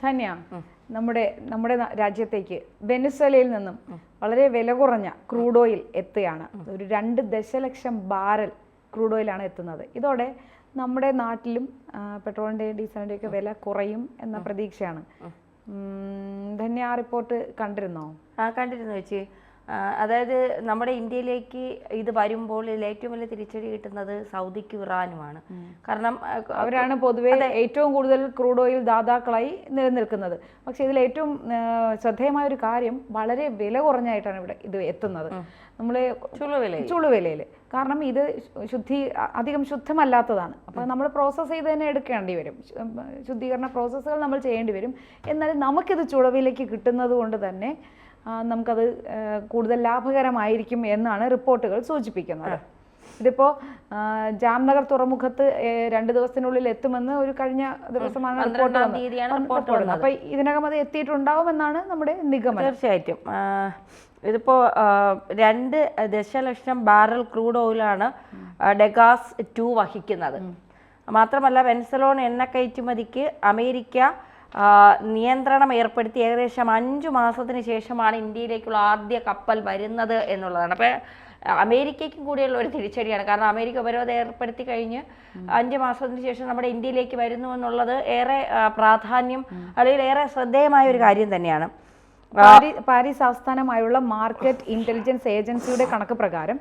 ധന്യ, നമ്മുടെ നമ്മുടെ രാജ്യത്തേക്ക് വെനിസ്വേലയിൽ നിന്നും വളരെ വില കുറഞ്ഞ ക്രൂഡ് ഓയിൽ എത്തുകയാണ്. ഒരു 2 ദശലക്ഷം ബാരൽ ക്രൂഡ് ഓയിലാണ് എത്തുന്നത്. ഇതോടെ നമ്മുടെ നാട്ടിലും പെട്രോളിൻ്റെയും ഡീസലിൻ്റെയും ഒക്കെ വില കുറയും എന്ന പ്രതീക്ഷയാണ്. ധന്യ, ആ റിപ്പോർട്ട് കണ്ടിരുന്നോ? കണ്ടിരുന്നു ചേച്ചി. അതായത് നമ്മുടെ ഇന്ത്യയിലേക്ക് ഇത് വരുമ്പോൾ ഇതിൽ ഏറ്റവും വലിയ തിരിച്ചടി കിട്ടുന്നത് സൗദിക്കും ഇറാനുമാണ്. കാരണം അവരാണ് പൊതുവെ ഏറ്റവും കൂടുതൽ ക്രൂഡ് ഓയിൽ ദാതാക്കളായി നിലനിൽക്കുന്നത്. പക്ഷെ ഇതിൽ ഏറ്റവും ശ്രദ്ധേയമായ ഒരു കാര്യം, വളരെ വില കുറഞ്ഞായിട്ടാണ് ഇവിടെ ഇത് എത്തുന്നത്. നമ്മൾ ചുളുവിലയിൽ. കാരണം ഇത് അധികം ശുദ്ധമല്ലാത്തതാണ്. അപ്പോൾ നമ്മൾ പ്രോസസ്സ് ചെയ്ത് തന്നെ എടുക്കേണ്ടി വരും. ശുദ്ധീകരണ പ്രോസസ്സുകൾ നമ്മൾ ചെയ്യേണ്ടി വരും. എന്നാലും നമുക്കിത് ചുളുവിലേക്ക് കിട്ടുന്നത് കൊണ്ട് തന്നെ നമുക്കത് കൂടുതൽ ലാഭകരമായിരിക്കും എന്നാണ് റിപ്പോർട്ടുകൾ സൂചിപ്പിക്കുന്നത്. ഇതിപ്പോൾ ജാംനഗർ തുറമുഖത്ത് 2 ദിവസത്തിനുള്ളിൽ എത്തുമെന്ന് ഒരു കഴിഞ്ഞ ദിവസമാണ് റിപ്പോർട്ട് വന്നത്. അപ്പൊ ഇതിനകം അത് എത്തിയിട്ടുണ്ടാവുമെന്നാണ് നമ്മുടെ നിഗമനം. തീർച്ചയായിട്ടും ഇതിപ്പോൾ 2 ദശലക്ഷം ബാരൽ ക്രൂഡ് ഓയിലാണ് ഡെഗാസ് 2 വഹിക്കുന്നത്. മാത്രമല്ല വെനിസ്വേല എണ്ണ കയറ്റുമതിക്ക് അമേരിക്ക നിയന്ത്രണം ഏർപ്പെടുത്തി ഏകദേശം 5 മാസത്തിന് ശേഷമാണ് ഇന്ത്യയിലേക്കുള്ള ആദ്യ കപ്പൽ വരുന്നത് എന്നുള്ളതാണ്. അപ്പോൾ അമേരിക്കയ്ക്കും കൂടിയുള്ള ഒരു തിരിച്ചടിയാണ്. കാരണം അമേരിക്ക ഉപരോധം ഏർപ്പെടുത്തി കഴിഞ്ഞ് 5 മാസത്തിന് ശേഷം നമ്മുടെ ഇന്ത്യയിലേക്ക് വരുന്നു എന്നുള്ളത് ഏറെ പ്രാധാന്യം അല്ലെങ്കിൽ ഏറെ ശ്രദ്ധേയമായ ഒരു കാര്യം തന്നെയാണ്. പാരീസ് ആസ്ഥാനമായുള്ള മാർക്കറ്റ് ഇന്റലിജൻസ് ഏജൻസിയുടെ കണക്ക് പ്രകാരം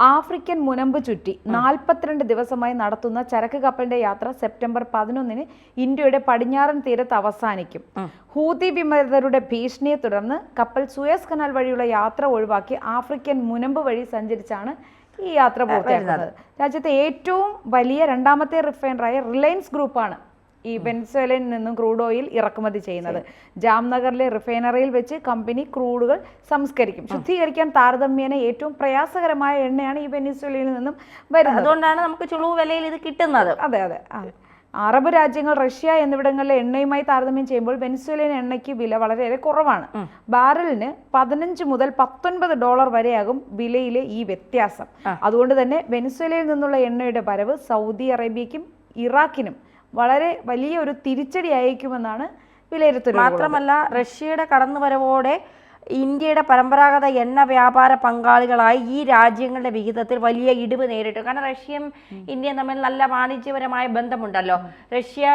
ആഫ്രിക്കൻ മുനമ്പ് ചുറ്റി 42 ദിവസമായി നടത്തുന്ന ചരക്ക് കപ്പലിന്റെ യാത്ര സെപ്റ്റംബർ 11 ഇന്ത്യയുടെ പടിഞ്ഞാറൻ തീരത്ത് അവസാനിക്കും. ഹൂതി വിമതരുടെ ഭീഷണിയെ തുടർന്ന് കപ്പൽ സൂയസ് കനാൽ വഴിയുള്ള യാത്ര ഒഴിവാക്കി ആഫ്രിക്കൻ മുനമ്പ് വഴി സഞ്ചരിച്ചാണ് ഈ യാത്ര പൂർത്തിയാക്കുന്നത്. രാജ്യത്തെ ഏറ്റവും വലിയ 2ാമത്തെ റിഫൈനറായ റിലയൻസ് ഗ്രൂപ്പാണ് ഈ വെനിസ്വേലയിൽ നിന്നും ക്രൂഡ് ഓയിൽ ഇറക്കുമതി ചെയ്യുന്നത്. ജാംനഗറിലെ റിഫൈനറിയിൽ വെച്ച് കമ്പനി ക്രൂഡുകൾ സംസ്കരിക്കും. ശുദ്ധീകരിക്കാൻ താരതമ്യേന ഏറ്റവും പ്രയാസകരമായ എണ്ണയാണ് ഈ വെനിസ്വേലയിൽ നിന്നും വരുന്നത്. അതുകൊണ്ടാണ് നമുക്ക് ചുളുവ് വിലയിൽ ഇത് കിട്ടുന്നത്. അതെ. അറബ് രാജ്യങ്ങൾ, റഷ്യ എന്നിവിടങ്ങളിലെ എണ്ണയുമായി താരതമ്യം ചെയ്യുമ്പോൾ വെനിസ്വേലൻ എണ്ണയ്ക്ക് വില വളരെയേറെ കുറവാണ്. ബാരലിന് $15 മുതൽ $19 വരെയാകും വിലയിലെ ഈ വ്യത്യാസം. അതുകൊണ്ട് തന്നെ വെനിസ്വേലയിൽ നിന്നുള്ള എണ്ണയുടെ വരവ് സൗദി അറേബ്യയ്ക്കും ഇറാഖിനും വളരെ വലിയ ഒരു തിരിച്ചടി അയക്കുമെന്നാണ് വിലയിരുത്തുന്നത്. മാത്രമല്ല റഷ്യയുടെ കടന്നുവരവോടെ ഇന്ത്യയുടെ പരമ്പരാഗത എണ്ണ വ്യാപാര പങ്കാളികളായി ഈ രാജ്യങ്ങളുടെ വിഹിതത്തിൽ വലിയ ഇടിവ് നേരിട്ടു. കാരണം റഷ്യയും ഇന്ത്യയും തമ്മിൽ നല്ല വാണിജ്യപരമായ ബന്ധമുണ്ടല്ലോ. റഷ്യ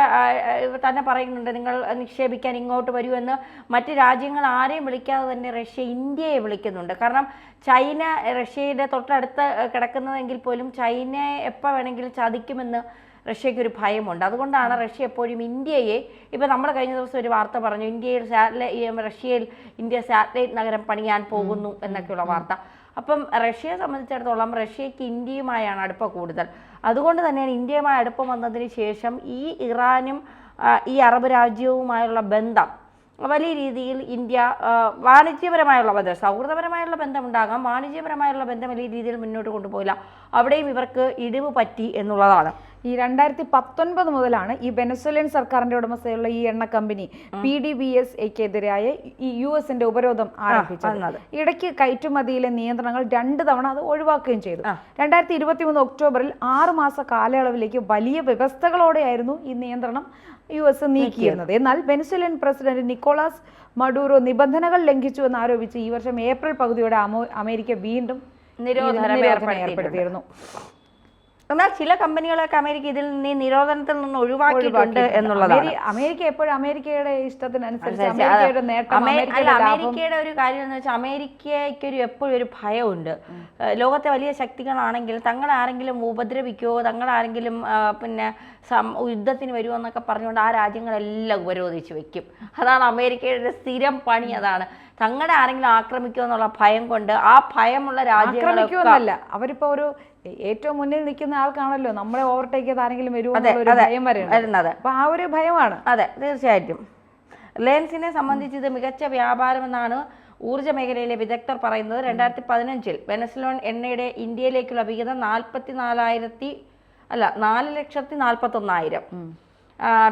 തന്നെ പറയുന്നുണ്ട്, നിങ്ങൾ നിക്ഷേപിക്കാൻ ഇങ്ങോട്ട് വരൂ എന്ന്. മറ്റ് രാജ്യങ്ങൾ ആരെയും വിളിക്കാതെ തന്നെ റഷ്യ ഇന്ത്യയെ വിളിക്കുന്നുണ്ട്. കാരണം ചൈന റഷ്യയുടെ തൊട്ടടുത്ത് കിടക്കുന്നതെങ്കിൽ പോലും ചൈനയെ എപ്പോൾ വേണമെങ്കിലും ചതിക്കുമെന്ന് റഷ്യയ്ക്ക് ഒരു ഭയമുണ്ട്. അതുകൊണ്ടാണ് റഷ്യ എപ്പോഴും ഇന്ത്യയെ, ഇപ്പം നമ്മൾ കഴിഞ്ഞ ദിവസം ഒരു വാർത്ത പറഞ്ഞു, റഷ്യയിൽ ഇന്ത്യ സാറ്റലൈറ്റ് നഗരം പണിയാൻ പോകുന്നു എന്നൊക്കെയുള്ള വാർത്ത. അപ്പം റഷ്യയെ സംബന്ധിച്ചിടത്തോളം റഷ്യയ്ക്ക് ഇന്ത്യയുമായാണ് അടുപ്പം കൂടുതൽ. അതുകൊണ്ട് തന്നെയാണ് ഇന്ത്യയുമായി അടുപ്പം വന്നതിന് ശേഷം ഈ ഇറാനും ഈ അറബ് രാജ്യവുമായുള്ള ബന്ധം വലിയ രീതിയിൽ ഇന്ത്യ വാണിജ്യപരമായുള്ള ബന്ധം, സൗഹൃദപരമായുള്ള ബന്ധം ഉണ്ടാകാം, വാണിജ്യപരമായുള്ള ബന്ധം വലിയ രീതിയിൽ മുന്നോട്ട് കൊണ്ടുപോയില്ല. അവിടെയും ഇവർക്ക് ഇടിവ് പറ്റി എന്നുള്ളതാണ്. ഈ 2019 മുതലാണ് ഈ വെനസ്വേലൻ സർക്കാരിന്റെ ഉടമസ്ഥയുള്ള ഈ എണ്ണ കമ്പനി PDVSAക്കെതിരായ ഈ US-ന്റെ ഉപരോധം ആരംഭിച്ചത്. ഇടയ്ക്ക് കയറ്റുമതിയിലെ നിയന്ത്രണങ്ങൾ 2 തവണ അത് ഒഴിവാക്കുകയും ചെയ്തു. 2023 ഒക്ടോബറിൽ 6 മാസ കാലയളവിലേക്ക് വലിയ വ്യവസ്ഥകളോടെയായിരുന്നു ഈ നിയന്ത്രണം US നീക്കിയിരുന്നത്. എന്നാൽ വെനസ്വേലൻ പ്രസിഡന്റ് നിക്കോളാസ് മഡൂറോ നിബന്ധനകൾ ലംഘിച്ചു എന്ന് ആരോപിച്ച് ഈ വർഷം ഏപ്രിൽ പകുതിയോടെ അമേരിക്ക വീണ്ടും നിരോധനം ഏർപ്പെടുത്തിയിരുന്നു. എന്നാൽ ചില കമ്പനികളൊക്കെ അമേരിക്ക ഇതിൽ നിന്ന് നിരോധനത്തിൽ നിന്ന് ഒഴിവാക്കിയിട്ടുണ്ട് എന്നുള്ളതാണ്. അമേരിക്ക എപ്പോഴും അമേരിക്കയുടെ ഇഷ്ടത്തിനനുസരിച്ച് അമേരിക്കയുടെ ഒരു കാര്യം എന്ന് വെച്ചാൽ അമേരിക്കയ്ക്കൊരു എപ്പോഴും ഒരു ഭയമുണ്ട്. ലോകത്തെ വലിയ ശക്തികളാണെങ്കിൽ തങ്ങളെ ആരെങ്കിലും ഉപദ്രവിക്കുകയോ തങ്ങളാരെങ്കിലും പിന്നെ യുദ്ധത്തിന് വരുമോ എന്നൊക്കെ പറഞ്ഞുകൊണ്ട് ആ രാജ്യങ്ങളെല്ലാം ഉപരോധിച്ച് വെക്കും. അതാണ് അമേരിക്കയുടെ സ്ഥിരം പണി. അതാണ് തങ്ങളെ ആരെങ്കിലും ആക്രമിക്കുമോ എന്നുള്ള ഭയം കൊണ്ട് ആ ഭയമുള്ള രാജ്യങ്ങളല്ല. അവരിപ്പോ ഒരു ഏറ്റവും മുന്നിൽ നിൽക്കുന്ന ആൾക്കാണല്ലോ നമ്മളെ ഓവർടേക്ക് ചെയ്ത് ആരെങ്കിലും വരുന്നത്. അപ്പൊ ആ ഒരു ഭയമാണ്. അതെ, തീർച്ചയായിട്ടും. റിലയൻസിനെ സംബന്ധിച്ച് ഇത് മികച്ച വ്യാപാരമെന്നാണ് ഊർജ്ജ മേഖലയിലെ വിദഗ്ധർ പറയുന്നത്. 2015 വെനസ്വേലൻ എണ്ണയുടെ ഇന്ത്യയിലേക്കുള്ള വിഹിതം 4,41,000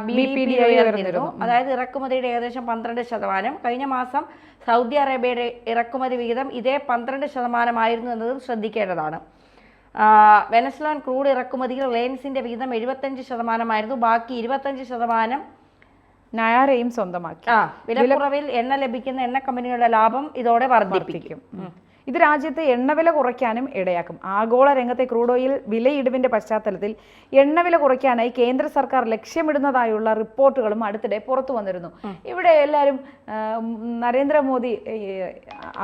BPD ഉയർന്നിരുന്നു. അതായത് ഇറക്കുമതിയുടെ ഏകദേശം 12%. കഴിഞ്ഞ മാസം സൗദി അറേബ്യയുടെ ഇറക്കുമതി വിഹിതം ഇതേ 12% എന്നതും ശ്രദ്ധിക്കേണ്ടതാണ്. വെനസ്വേലൻ ക്രൂഡ് ഇറക്കുമതിയിൽ റിലയൻസിന്റെ വിഹിതം 75% ബാക്കി 25% നയാരയും സ്വന്തമാക്കി. വിലക്കുറവിൽ എണ്ണ ലഭിക്കുന്ന എണ്ണ കമ്പനികളുടെ ലാഭം ഇതോടെ വർദ്ധിപ്പിക്കും. ഇത് രാജ്യത്ത് എണ്ണവില കുറയ്ക്കാനും ഇടയാക്കും. ആഗോള രംഗത്തെ ക്രൂഡ് ഓയിൽ വിലയിടിവിന്റെ പശ്ചാത്തലത്തിൽ എണ്ണവില കുറയ്ക്കാനായി കേന്ദ്ര സർക്കാർ ലക്ഷ്യമിടുന്നതായുള്ള റിപ്പോർട്ടുകളും അടുത്തിടെ പുറത്തു വന്നിരുന്നു. ഇവിടെ എല്ലാവരും നരേന്ദ്രമോദി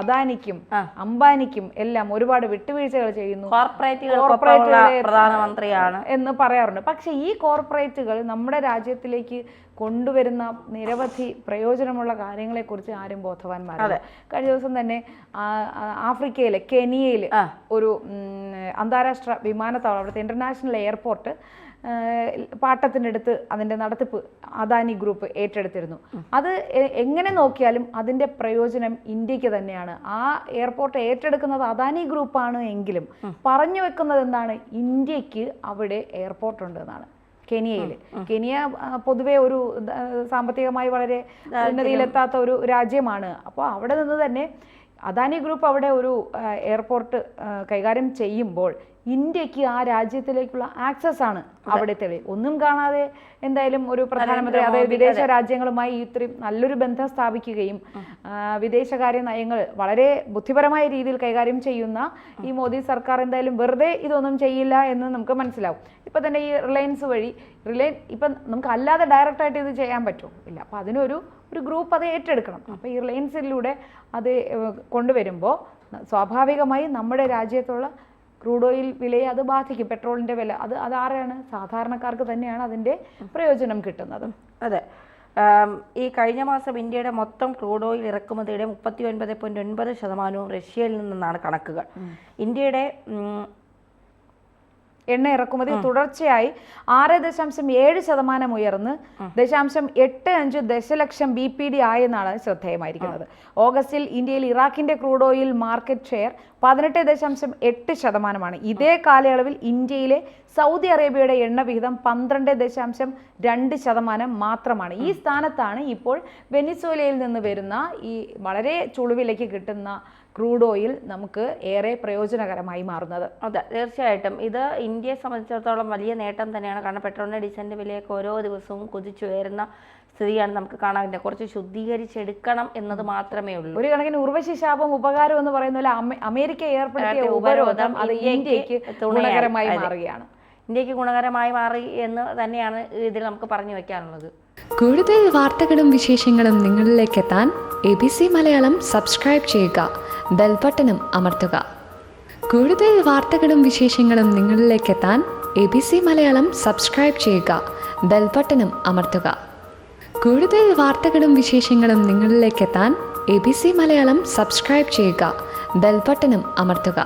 അദാനിക്കും അംബാനിക്കും എല്ലാം ഒരുപാട് വിട്ടുവീഴ്ചകൾ ചെയ്യുന്നു, കോർപ്പറേറ്റുകളുടെ പ്രധാനമന്ത്രിയാണ് എന്ന് പറയാറുണ്ട്. പക്ഷെ ഈ കോർപ്പറേറ്റുകൾ നമ്മുടെ രാജ്യത്തിലേക്ക് കൊണ്ടുവരുന്ന നിരവധി പ്രയോജനമുള്ള കാര്യങ്ങളെക്കുറിച്ച് ആരും ബോധവാന്മാരല്ല. കഴിഞ്ഞ ദിവസം തന്നെ ആഫ്രിക്കയിലെ കെനിയയിൽ ഒരു അന്താരാഷ്ട്ര വിമാനത്താവളം, അവിടുത്തെ ഇന്റർനാഷണൽ എയർപോർട്ട് പാട്ടത്തിനടുത്ത് അതിൻ്റെ നടത്തിപ്പ് അദാനി ഗ്രൂപ്പ് ഏറ്റെടുത്തിരുന്നു. അത് എങ്ങനെ നോക്കിയാലും അതിൻ്റെ പ്രയോജനം ഇന്ത്യക്ക് തന്നെയാണ്. ആ എയർപോർട്ട് ഏറ്റെടുക്കുന്നത് അദാനി ഗ്രൂപ്പാണ് എങ്കിലും പറഞ്ഞു വെക്കുന്നത് എന്താണ്, ഇന്ത്യക്ക് അവിടെ എയർപോർട്ട് ഉണ്ട് എന്നാണ്. കെനിയ പൊതുവെ ഒരു സാമ്പത്തികമായി വളരെ ഉന്നതിയിലെത്താത്ത ഒരു രാജ്യമാണ്. അപ്പോൾ അവിടെ നിന്ന് തന്നെ അദാനി ഗ്രൂപ്പ് അവിടെ ഒരു എയർപോർട്ട് കൈകാര്യം ചെയ്യുമ്പോൾ ഇന്ത്യക്ക് ആ രാജ്യത്തിലേക്കുള്ള ആക്സസ് ആണ് അവിടെ തെളിവ്. ഒന്നും കാണാതെ എന്തായാലും ഒരു പ്രധാനമന്ത്രി അതായത് വിദേശ രാജ്യങ്ങളുമായി ഇത്രയും നല്ലൊരു ബന്ധം സ്ഥാപിക്കുകയും വിദേശകാര്യ നയങ്ങൾ വളരെ ബുദ്ധിപരമായ രീതിയിൽ കൈകാര്യം ചെയ്യുന്ന ഈ മോദി സർക്കാർ എന്തായാലും വെറുതെ ഇതൊന്നും ചെയ്യില്ല എന്ന് നമുക്ക് മനസ്സിലാവും. ഇപ്പം തന്നെ ഈ റിലയൻസ് വഴി ഇപ്പം നമുക്ക് അല്ലാതെ ഡയറക്റ്റായിട്ട് ഇത് ചെയ്യാൻ പറ്റുമോ? ഇല്ല. അപ്പം അതിനൊരു ഗ്രൂപ്പ് അത് ഏറ്റെടുക്കണം. അപ്പോൾ ഈ റിലയൻസിലൂടെ അത് കൊണ്ടുവരുമ്പോൾ സ്വാഭാവികമായി നമ്മുടെ രാജ്യത്തുള്ള ക്രൂഡ് ഓയിൽ വിലയെ അത് ബാധിക്കും. പെട്രോളിൻ്റെ വില അത് ആരാണ്? സാധാരണക്കാർക്ക് തന്നെയാണ് അതിൻ്റെ പ്രയോജനം കിട്ടുന്നത്. അതെ. ഈ കഴിഞ്ഞ മാസം ഇന്ത്യയുടെ മൊത്തം ക്രൂഡ് ഓയിൽ ഇറക്കുമതിയുടെ 39.9% റഷ്യയിൽ നിന്നാണ് കണക്കുകൾ. ഇന്ത്യയുടെ എണ്ണ ഇറക്കുമതി തുടർച്ചയായി 6.7% ഉയർന്ന് 0.85 ദശലക്ഷം BPD ആയെന്നാണ് ശ്രദ്ധേയമായിരിക്കുന്നത്. ഓഗസ്റ്റിൽ ഇന്ത്യയിൽ ഇറാഖിന്റെ ക്രൂഡ് ഓയിൽ മാർക്കറ്റ് ഷെയർ 18.8%. ഇതേ കാലയളവിൽ ഇന്ത്യയിലെ സൗദി അറേബ്യയുടെ എണ്ണ വിഹിതം 12.2% മാത്രമാണ്. ഈ സ്ഥാനത്താണ് ഇപ്പോൾ വെനിസ്വേലയിൽ നിന്ന് വരുന്ന ഈ വളരെ ചുളുവിലേക്ക് കിട്ടുന്ന ക്രൂഡ് ഓയിൽ നമുക്ക് ഏറെ പ്രയോജനകരമായി മാറുന്നത്. അതെ, തീർച്ചയായിട്ടും ഇത് ഇന്ത്യയെ സംബന്ധിച്ചിടത്തോളം വലിയ നേട്ടം തന്നെയാണ്. കാരണം പെട്രോളിൻ്റെ ഡീസലിൻ്റെ വിലയൊക്കെ ഓരോ ദിവസവും കുതിച്ചുയരുന്ന സ്ഥിതിയാണ് നമുക്ക് കാണാൻ പറ്റുന്നത്. കുറച്ച് ശുദ്ധീകരിച്ചെടുക്കണം എന്നത് മാത്രമേ ഉള്ളൂ. ഒരു കണക്കിന് ഉർവശി ശാപം ഉപകാരം എന്ന് പറയുന്ന പോലെ അമേരിക്ക ഏർപ്പെടുത്തിയ ഉപരോധം അത് ഇന്ത്യക്ക് ഗുണകരമായി മാറുകയാണ്. ഇന്ത്യക്ക് ഗുണകരമായി മാറി എന്ന് തന്നെയാണ് ഇതിൽ നമുക്ക് പറഞ്ഞു വെക്കാനുള്ളത്. കൂടുതൽ വാർത്തകളും വിശേഷങ്ങളും നിങ്ങളിലേക്ക് എത്താൻ ABC മലയാളം സബ്സ്ക്രൈബ് ചെയ്യുക, ബെൽബട്ടനും അമർത്തുക. കൂടുതൽ വാർത്തകളും വിശേഷങ്ങളും നിങ്ങളിലേക്ക് എത്താൻ ABC മലയാളം സബ്സ്ക്രൈബ് ചെയ്യുക, ബെൽബട്ടനും അമർത്തുക. കൂടുതൽ വാർത്തകളും വിശേഷങ്ങളും നിങ്ങളിലേക്ക് എത്താൻ ABC മലയാളം സബ്സ്ക്രൈബ് ചെയ്യുക, ബെൽബട്ടനും അമർത്തുക.